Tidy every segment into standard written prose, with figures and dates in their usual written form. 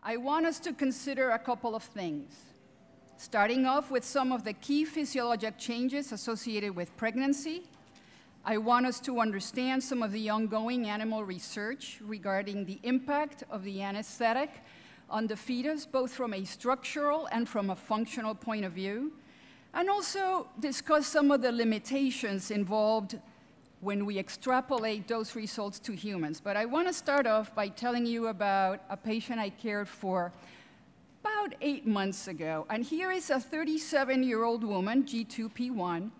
I want us to consider a couple of things, starting off with some of the key physiologic changes associated with pregnancy. I want us to understand some of the ongoing animal research regarding the impact of the anesthetic on the fetus, both from a structural and from a functional point of view, and also discuss some of the limitations involved when we extrapolate those results to humans. But I want to start off by telling you about a patient I cared for about 8 months ago. And here is a 37-year-old woman, G2P1,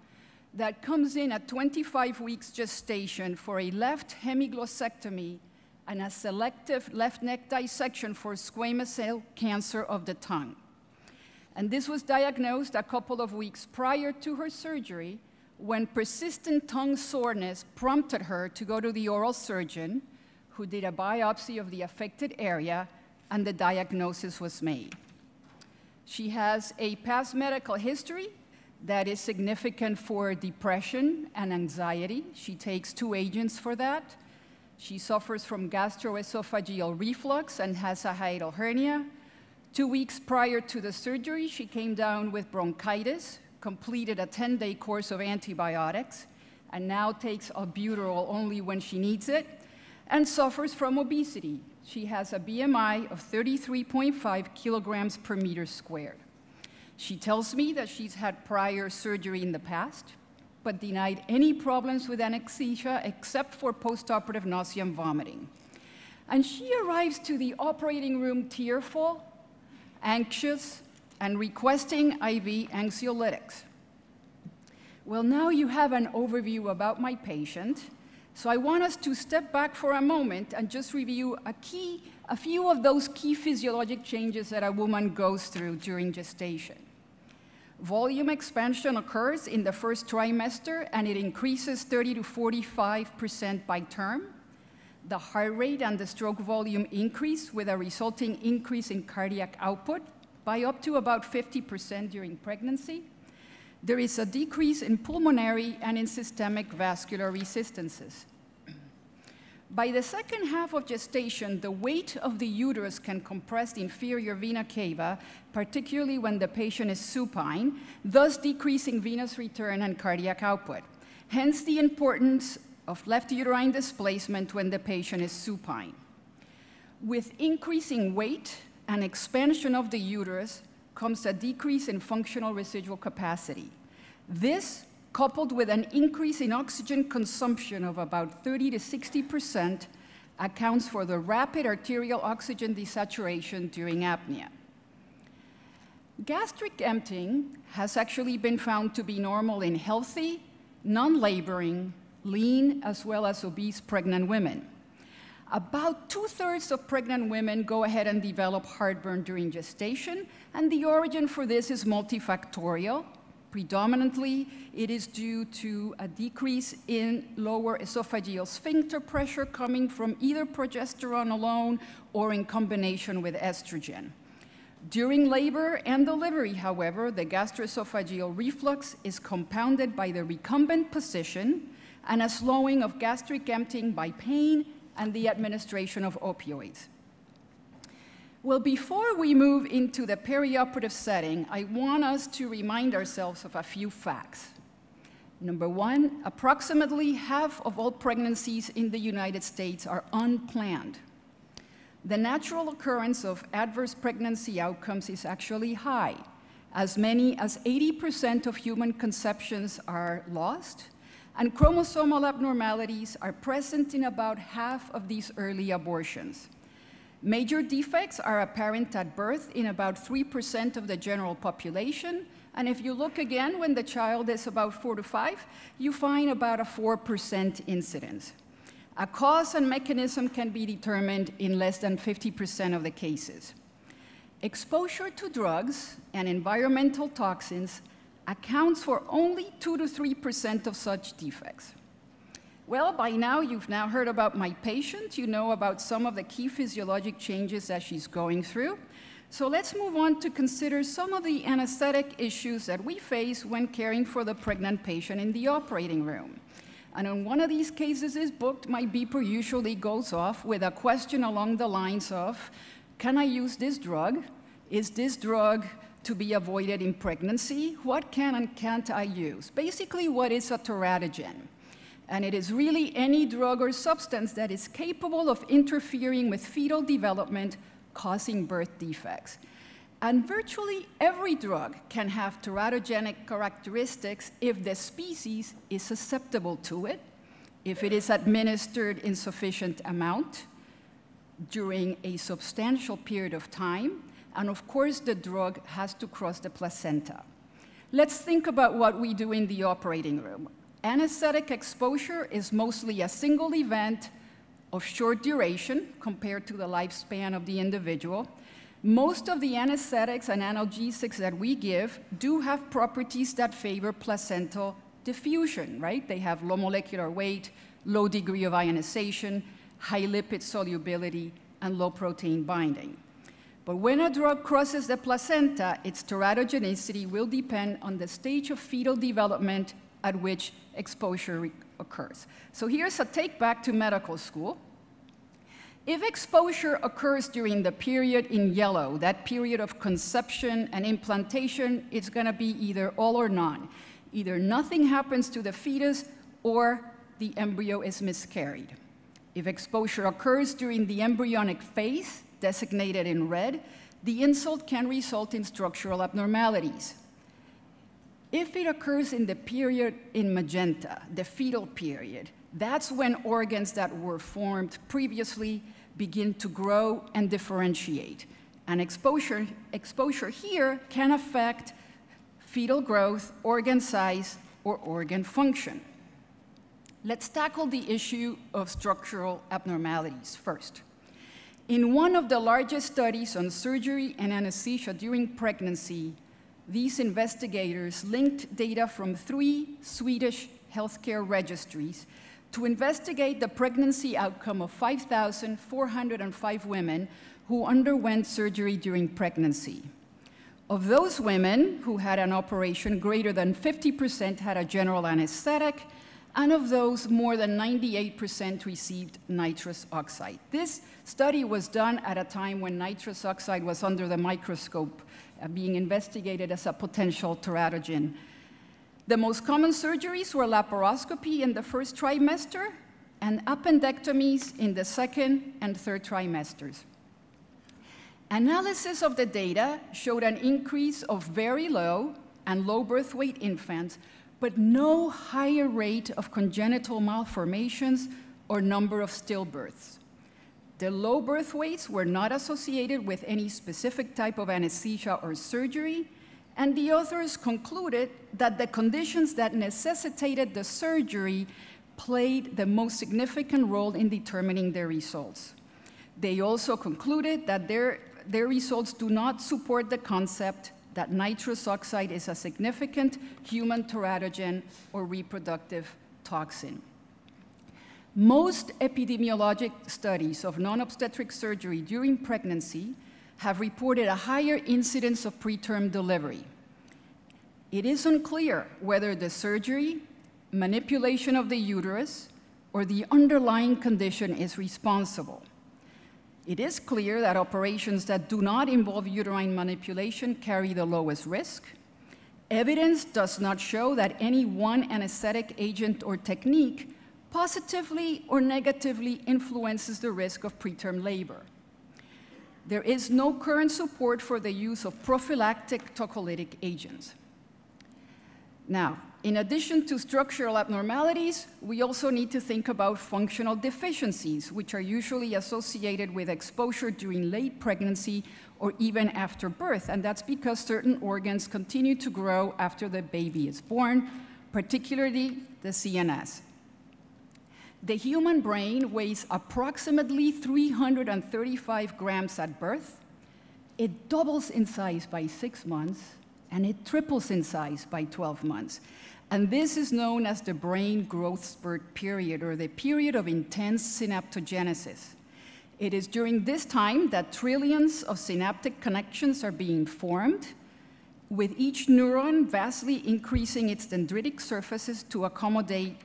that comes in at 25 weeks gestation for a left hemiglossectomy and a selective left neck dissection for squamous cell cancer of the tongue. And this was diagnosed a couple of weeks prior to her surgery, when persistent tongue soreness prompted her to go to the oral surgeon, who did a biopsy of the affected area, and the diagnosis was made. She has a past medical history that is significant for depression and anxiety. She takes 2 agents for that. She suffers from gastroesophageal reflux and has a hiatal hernia. 2 weeks prior to the surgery, she came down with bronchitis, completed a 10-day course of antibiotics, and now takes albuterol only when she needs it, and suffers from obesity. She has a BMI of 33.5 kilograms per meter squared. She tells me that she's had prior surgery in the past, but denied any problems with anesthesia except for postoperative nausea and vomiting. And she arrives to the operating room tearful, anxious, and requesting IV anxiolytics. Well, now you have an overview about my patient, so I want us to step back for a moment and just review a few of those key physiologic changes that a woman goes through during gestation. Volume expansion occurs in the first trimester, and it increases 30 to 45% by term. The heart rate and the stroke volume increase with a resulting increase in cardiac output by up to about 50% during pregnancy. There is a decrease in pulmonary and in systemic vascular resistances. By the second half of gestation, the weight of the uterus can compress the inferior vena cava, particularly when the patient is supine, thus decreasing venous return and cardiac output. Hence the importance of left uterine displacement when the patient is supine. With increasing weight and expansion of the uterus comes a decrease in functional residual capacity. This, coupled with an increase in oxygen consumption of about 30 to 60%, accounts for the rapid arterial oxygen desaturation during apnea. Gastric emptying has actually been found to be normal in healthy, non-laboring, lean, as well as obese pregnant women. About 2/3 of pregnant women go ahead and develop heartburn during gestation, and the origin for this is multifactorial. Predominantly, it is due to a decrease in lower esophageal sphincter pressure coming from either progesterone alone or in combination with estrogen. During labor and delivery, however, the gastroesophageal reflux is compounded by the recumbent position and a slowing of gastric emptying by pain and the administration of opioids. Well, before we move into the perioperative setting, I want us to remind ourselves of a few facts. Number one, approximately half of all pregnancies in the United States are unplanned. The natural occurrence of adverse pregnancy outcomes is actually high. As many as 80% of human conceptions are lost, and chromosomal abnormalities are present in about half of these early abortions. Major defects are apparent at birth in about 3% of the general population, and if you look again when the child is about 4 to 5, you find about a 4% incidence. A cause and mechanism can be determined in less than 50% of the cases. Exposure to drugs and environmental toxins accounts for only 2 to 3% of such defects. Well, by now, you've now heard about my patient. You know about some of the key physiologic changes that she's going through. So let's move on to consider some of the anesthetic issues that we face when caring for the pregnant patient in the operating room. And when one of these cases is booked, my beeper usually goes off with a question along the lines of, Can I use this drug? Is this drug to be avoided in pregnancy? What can and can't I use? Basically, what is a teratogen? And it is really any drug or substance that is capable of interfering with fetal development, causing birth defects. And virtually every drug can have teratogenic characteristics if the species is susceptible to it, if it is administered in sufficient amount during a substantial period of time, and of course the drug has to cross the placenta. Let's think about what we do in the operating room. Anesthetic exposure is mostly a single event of short duration compared to the lifespan of the individual. Most of the anesthetics and analgesics that we give do have properties that favor placental diffusion, right? They have low molecular weight, low degree of ionization, high lipid solubility, and low protein binding. But when a drug crosses the placenta, its teratogenicity will depend on the stage of fetal development at which exposure occurs. So here's a take back to medical school. If exposure occurs during the period in yellow, that period of conception and implantation, it's going to be either all or none. Either nothing happens to the fetus or the embryo is miscarried. If exposure occurs during the embryonic phase, designated in red, the insult can result in structural abnormalities. If it occurs in the period in magenta, the fetal period, that's when organs that were formed previously begin to grow and differentiate. And exposure here can affect fetal growth, organ size, or organ function. Let's tackle the issue of structural abnormalities first. In one of the largest studies on surgery and anesthesia during pregnancy, these investigators linked data from 3 Swedish healthcare registries to investigate the pregnancy outcome of 5,405 women who underwent surgery during pregnancy. Of those women who had an operation, greater than 50% had a general anesthetic, and of those, more than 98% received nitrous oxide. This study was done at a time when nitrous oxide was under the microscope, being investigated as a potential teratogen. The most common surgeries were laparoscopy in the first trimester and appendectomies in the second and third trimesters. Analysis of the data showed an increase of very low and low birth weight infants, but no higher rate of congenital malformations or number of stillbirths. The low birth weights were not associated with any specific type of anesthesia or surgery, and the authors concluded that the conditions that necessitated the surgery played the most significant role in determining their results. They also concluded that their results do not support the concept that nitrous oxide is a significant human teratogen or reproductive toxin. Most epidemiologic studies of non-obstetric surgery during pregnancy have reported a higher incidence of preterm delivery. It is unclear whether the surgery, manipulation of the uterus, or the underlying condition is responsible. It is clear that operations that do not involve uterine manipulation carry the lowest risk. Evidence does not show that any one anesthetic agent or technique positively or negatively influences the risk of preterm labor. There is no current support for the use of prophylactic tocolytic agents. Now, in addition to structural abnormalities, we also need to think about functional deficiencies, which are usually associated with exposure during late pregnancy or even after birth, and that's because certain organs continue to grow after the baby is born, particularly the CNS. The human brain weighs approximately 335 grams at birth. It doubles in size by 6 months, and it triples in size by 12 months. And this is known as the brain growth spurt period, or the period of intense synaptogenesis. It is during this time that trillions of synaptic connections are being formed, with each neuron vastly increasing its dendritic surfaces to accommodate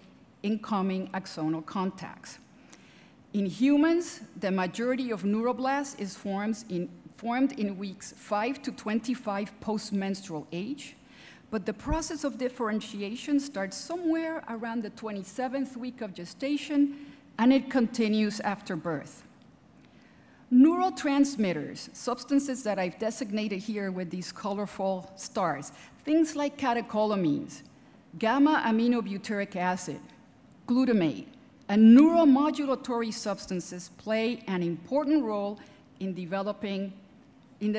incoming axonal contacts. In humans, the majority of neuroblasts is formed in weeks 5 to 25 post-menstrual age, but the process of differentiation starts somewhere around the 27th week of gestation, and it continues after birth. Neurotransmitters, substances that I've designated here with these colorful stars, things like catecholamines, gamma-aminobutyric acid, glutamate, and neuromodulatory substances play an important role in the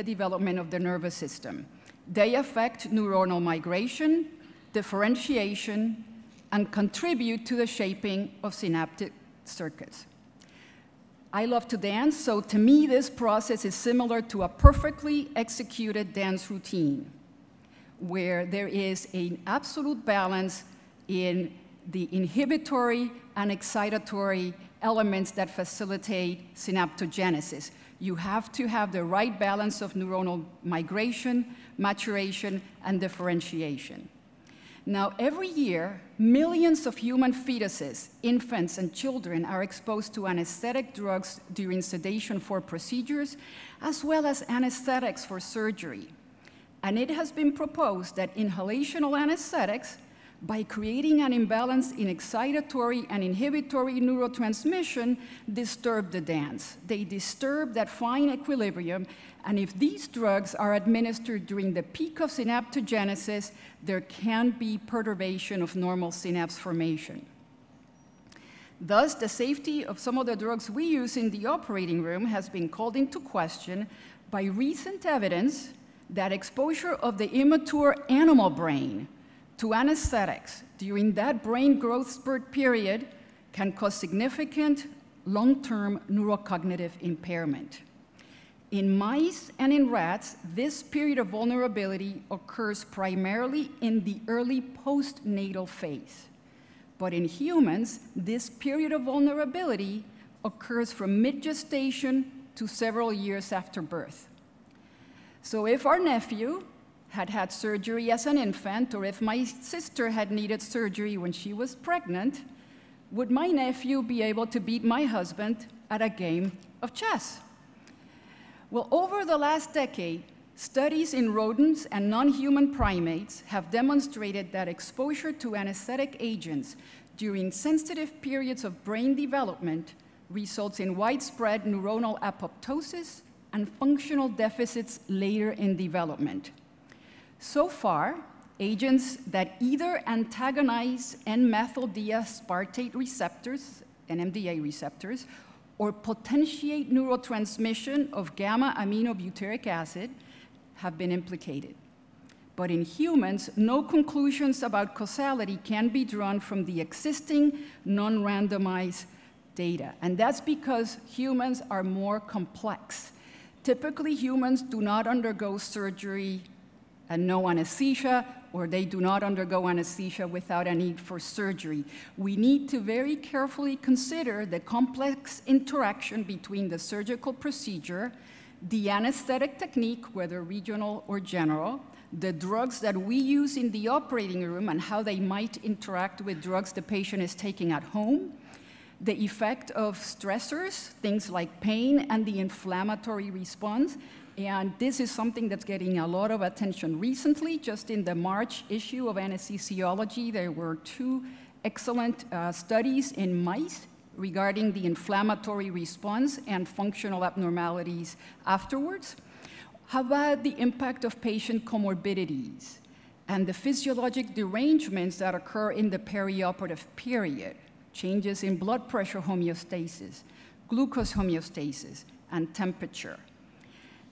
development of the nervous system. They affect neuronal migration, differentiation, and contribute to the shaping of synaptic circuits. I love to dance, so to me this process is similar to a perfectly executed dance routine, where there is an absolute balance in the inhibitory and excitatory elements that facilitate synaptogenesis. You have to have the right balance of neuronal migration, maturation, and differentiation. Now, every year, millions of human fetuses, infants, and children are exposed to anesthetic drugs during sedation for procedures, as well as anesthetics for surgery. And it has been proposed that inhalational anesthetics, by creating an imbalance in excitatory and inhibitory neurotransmission, disturb the dance. They disturb that fine equilibrium, and if these drugs are administered during the peak of synaptogenesis, there can be perturbation of normal synapse formation. Thus, the safety of some of the drugs we use in the operating room has been called into question by recent evidence that exposure of the immature animal brain to anesthetics during that brain growth spurt period can cause significant long-term neurocognitive impairment. In mice and in rats, this period of vulnerability occurs primarily in the early postnatal phase. But in humans, this period of vulnerability occurs from mid-gestation to several years after birth. So if our nephew had had surgery as an infant, or if my sister had needed surgery when she was pregnant, would my nephew be able to beat my husband at a game of chess? Well, over the last decade, studies in rodents and non-human primates have demonstrated that exposure to anesthetic agents during sensitive periods of brain development results in widespread neuronal apoptosis and functional deficits later in development. So far, agents that either antagonize N-methyl-D-aspartate receptors, NMDA receptors, or potentiate neurotransmission of gamma-aminobutyric acid have been implicated. But in humans, no conclusions about causality can be drawn from the existing non-randomized data. And that's because humans are more complex. Typically, humans do not undergo surgery and no anesthesia, or they do not undergo anesthesia without a need for surgery. We need to very carefully consider the complex interaction between the surgical procedure, the anesthetic technique, whether regional or general, the drugs that we use in the operating room and how they might interact with drugs the patient is taking at home, the effect of stressors, things like pain, and the inflammatory response. And this is something that's getting a lot of attention recently. Just in the March issue of Anesthesiology, there were 2 excellent studies in mice regarding the inflammatory response and functional abnormalities afterwards. How about the impact of patient comorbidities and the physiologic derangements that occur in the perioperative period, changes in blood pressure homeostasis, glucose homeostasis, and temperature?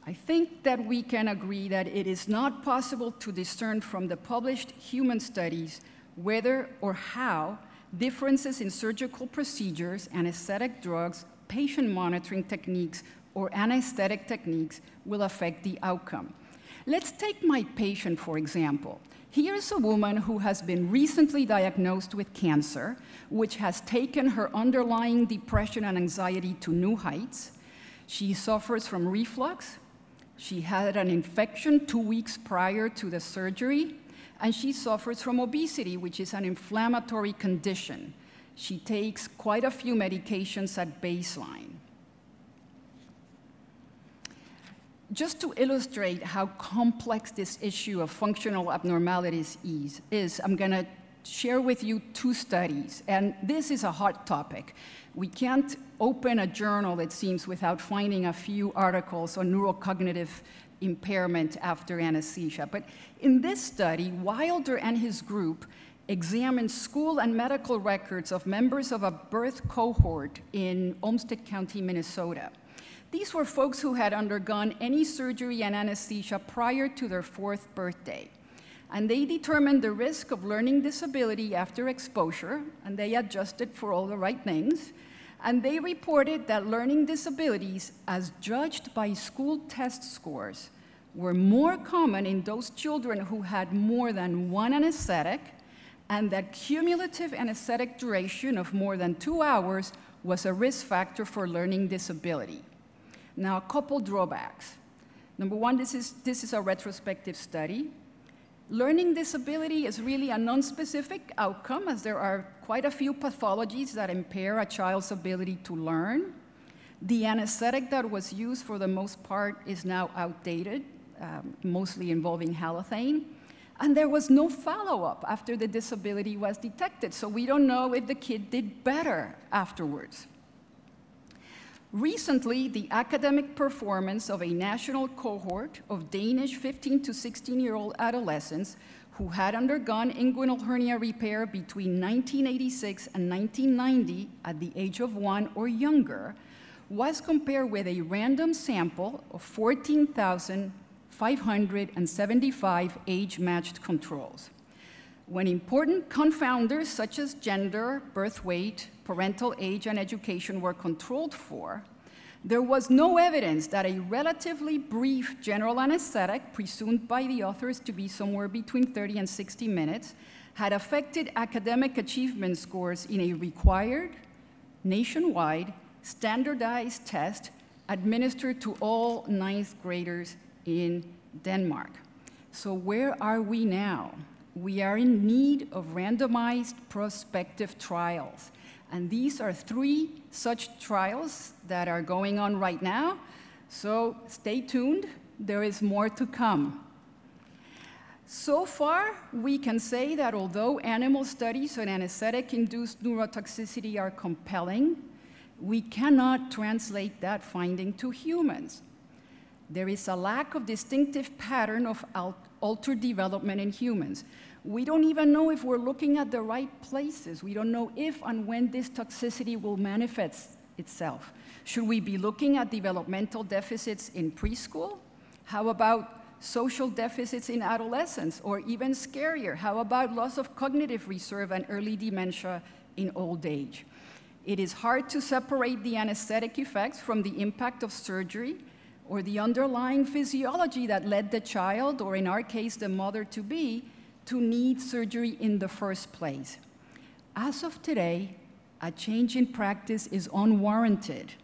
I think that we can agree that it is not possible to discern from the published human studies whether or how differences in surgical procedures, anesthetic drugs, patient monitoring techniques, or anesthetic techniques will affect the outcome. Let's take my patient, for example. Here's a woman who has been recently diagnosed with cancer, which has taken her underlying depression and anxiety to new heights. She suffers from reflux. She had an infection 2 weeks prior to the surgery, and she suffers from obesity, which is an inflammatory condition. She takes quite a few medications at baseline. Just to illustrate how complex this issue of functional abnormalities is, I'm going to share with you two studies, and this is a hot topic. We can't open a journal, it seems, without finding a few articles on neurocognitive impairment after anesthesia. But in this study, Wilder and his group examined school and medical records of members of a birth cohort in Olmsted County, Minnesota. These were folks who had undergone any surgery and anesthesia prior to their 4th birthday. And they determined the risk of learning disability after exposure, and they adjusted for all the right things. And they reported that learning disabilities, as judged by school test scores, were more common in those children who had more than one anesthetic, and that cumulative anesthetic duration of more than 2 hours was a risk factor for learning disability. Now, a couple drawbacks. Number one, this is a retrospective study. Learning disability is really a nonspecific outcome, as there are quite a few pathologies that impair a child's ability to learn. The anesthetic that was used for the most part is now outdated, mostly involving halothane. And there was no follow-up after the disability was detected, so we don't know if the kid did better afterwards. Recently, the academic performance of a national cohort of Danish 15 to 16-year-old adolescents who had undergone inguinal hernia repair between 1986 and 1990 at the age of 1 or younger was compared with a random sample of 14,575 age-matched controls. When important confounders such as gender, birth weight, parental age, and education were controlled for, there was no evidence that a relatively brief general anesthetic, presumed by the authors to be somewhere between 30 and 60 minutes, had affected academic achievement scores in a required, nationwide, standardized test administered to all 9th graders in Denmark. So where are we now? We are in need of randomized prospective trials. And these are 3 such trials that are going on right now. So stay tuned, there is more to come. So far, we can say that although animal studies on anesthetic-induced neurotoxicity are compelling, we cannot translate that finding to humans. There is a lack of distinctive pattern of altered development in humans. We don't even know if we're looking at the right places. We don't know if and when this toxicity will manifest itself. Should we be looking at developmental deficits in preschool? How about social deficits in adolescence? Or even scarier, how about loss of cognitive reserve and early dementia in old age? It is hard to separate the anesthetic effects from the impact of surgery or the underlying physiology that led the child, or in our case, the mother-to-be, to need surgery in the first place. As of today, a change in practice is unwarranted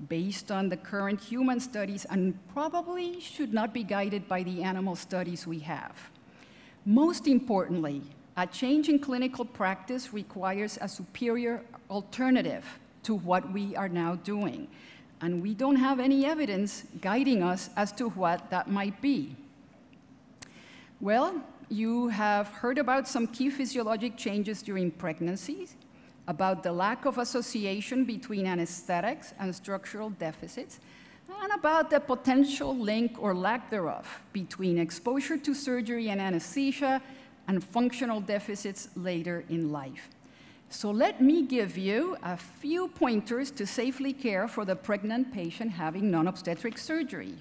based on the current human studies and probably should not be guided by the animal studies we have. Most importantly, a change in clinical practice requires a superior alternative to what we are now doing. And we don't have any evidence guiding us as to what that might be. Well, you have heard about some key physiologic changes during pregnancies, about the lack of association between anesthetics and structural deficits, and about the potential link or lack thereof between exposure to surgery and anesthesia and functional deficits later in life. So let me give you a few pointers to safely care for the pregnant patient having non-obstetric surgery.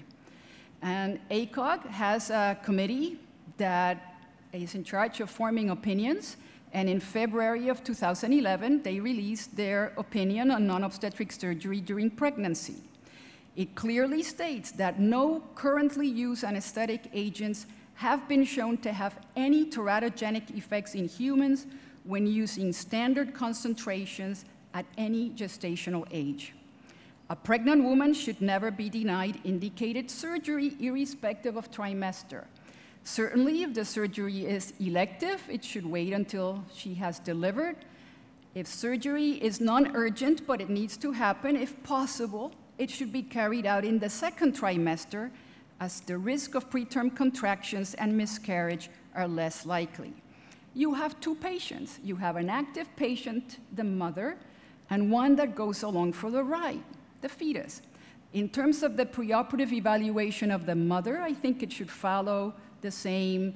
And ACOG has a committee that is in charge of forming opinions, and in February of 2011, they released their opinion on non-obstetric surgery during pregnancy. It clearly states that no currently used anesthetic agents have been shown to have any teratogenic effects in humans when using standard concentrations at any gestational age. A pregnant woman should never be denied indicated surgery irrespective of trimester. Certainly, if the surgery is elective, it should wait until she has delivered. If surgery is non-urgent, but it needs to happen, if possible, it should be carried out in the second trimester, as the risk of preterm contractions and miscarriage are less likely. You have two patients. You have an active patient, the mother, and one that goes along for the ride, the fetus. In terms of the preoperative evaluation of the mother, I think it should follow the same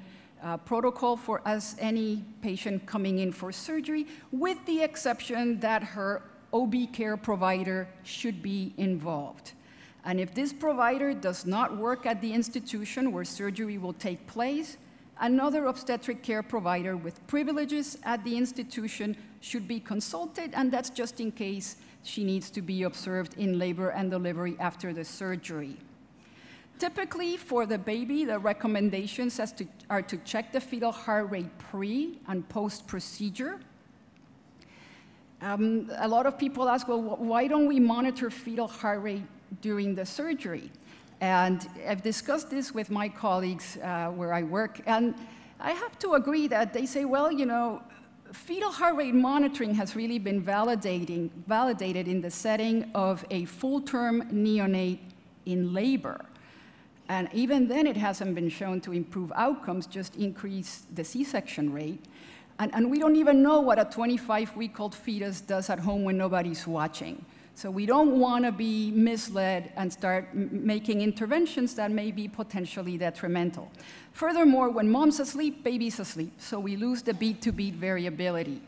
protocol as any patient coming in for surgery, with the exception that her OB care provider should be involved. And if this provider does not work at the institution where surgery will take place, another obstetric care provider with privileges at the institution should be consulted, and that's just in case she needs to be observed in labor and delivery after the surgery. Typically, for the baby, the recommendations are to check the fetal heart rate pre and post-procedure. A lot of people ask, well, why don't we monitor fetal heart rate during the surgery? And I've discussed this with my colleagues where I work, and I have to agree that they say, well, you know, fetal heart rate monitoring has really been validated in the setting of a full-term neonate in labor. And even then, it hasn't been shown to improve outcomes, just increase the C-section rate. And we don't even know what a 25-week-old fetus does at home when nobody's watching. So we don't want to be misled and start making interventions that may be potentially detrimental. Furthermore, when mom's asleep, baby's asleep, so we lose the beat-to-beat variability.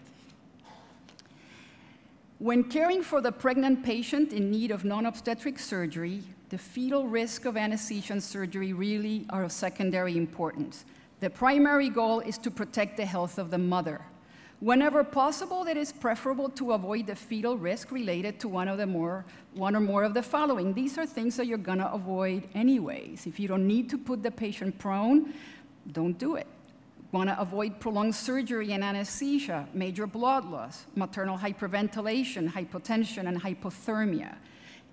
When caring for the pregnant patient in need of non-obstetric surgery, the fetal risk of anesthesia and surgery really are of secondary importance. The primary goal is to protect the health of the mother. Whenever possible, it is preferable to avoid the fetal risk related to one or more of the following. These are things that you're going to avoid anyways. If you don't need to put the patient prone, don't do it. Want to avoid prolonged surgery and anesthesia, major blood loss, maternal hyperventilation, hypotension, and hypothermia.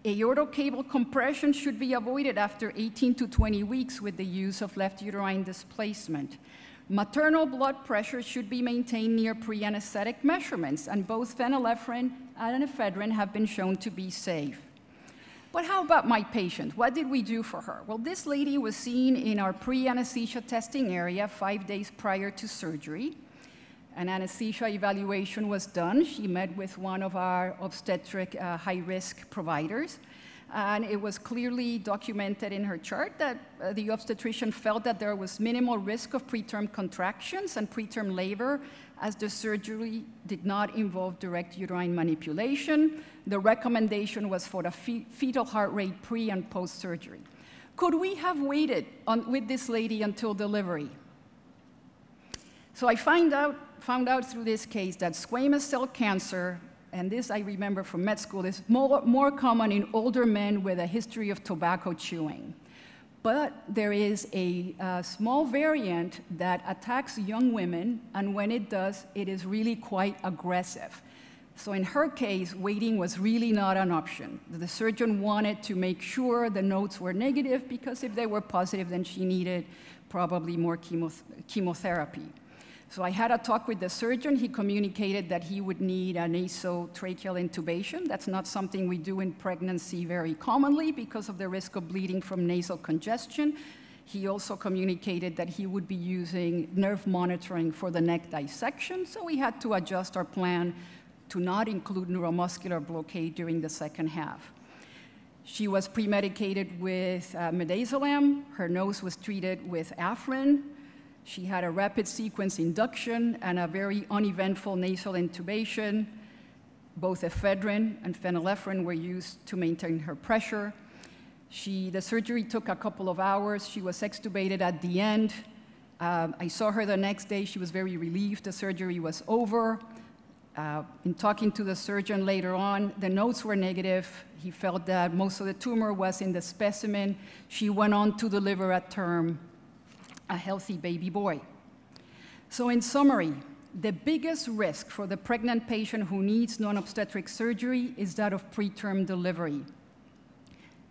Aortic cable compression should be avoided after 18 to 20 weeks with the use of left uterine displacement. Maternal blood pressure should be maintained near pre-anesthetic measurements, and both phenylephrine and ephedrine have been shown to be safe. But how about my patient? What did we do for her? Well, this lady was seen in our pre-anesthesia testing area 5 days prior to surgery. An anesthesia evaluation was done. She met with one of our obstetric high-risk providers, and it was clearly documented in her chart that the obstetrician felt that there was minimal risk of preterm contractions and preterm labor, as the surgery did not involve direct uterine manipulation. The recommendation was for the fetal heart rate pre and post-surgery. Could we have waited with this lady until delivery? So I found out through this case that squamous cell cancer, and this I remember from med school, is more common in older men with a history of tobacco chewing. But there is a small variant that attacks young women, and when it does, it is really quite aggressive. So in her case, waiting was really not an option. The surgeon wanted to make sure the notes were negative, because if they were positive, then she needed probably more chemotherapy. So I had a talk with the surgeon. He communicated that he would need a nasotracheal intubation. That's not something we do in pregnancy very commonly because of the risk of bleeding from nasal congestion. He also communicated that he would be using nerve monitoring for the neck dissection, so we had to adjust our plan to not include neuromuscular blockade during the second half. She was pre-medicated with midazolam. Her nose was treated with Afrin. She had a rapid sequence induction and a very uneventful nasal intubation. Both ephedrine and phenylephrine were used to maintain her pressure. The surgery took a couple of hours. She was extubated at the end. I saw her the next day. She was very relieved the surgery was over. In talking to the surgeon later on, the notes were negative. He felt that most of the tumor was in the specimen. She went on to deliver at term a healthy baby boy. So in summary, the biggest risk for the pregnant patient who needs non-obstetric surgery is that of preterm delivery.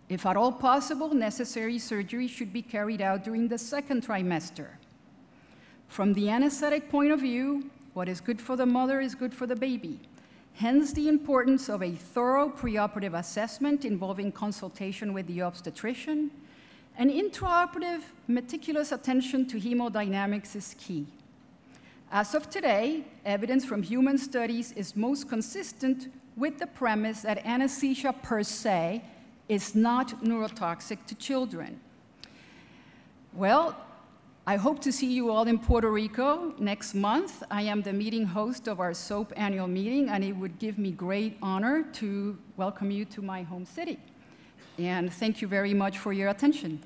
If at all possible, necessary surgery should be carried out during the second trimester. From the anesthetic point of view, what is good for the mother is good for the baby. Hence the importance of a thorough preoperative assessment involving consultation with the obstetrician, and intraoperative meticulous attention to hemodynamics is key. As of today, evidence from human studies is most consistent with the premise that anesthesia per se is not neurotoxic to children. Well, I hope to see you all in Puerto Rico next month. I am the meeting host of our SOAP annual meeting, and it would give me great honor to welcome you to my home city. And thank you very much for your attention.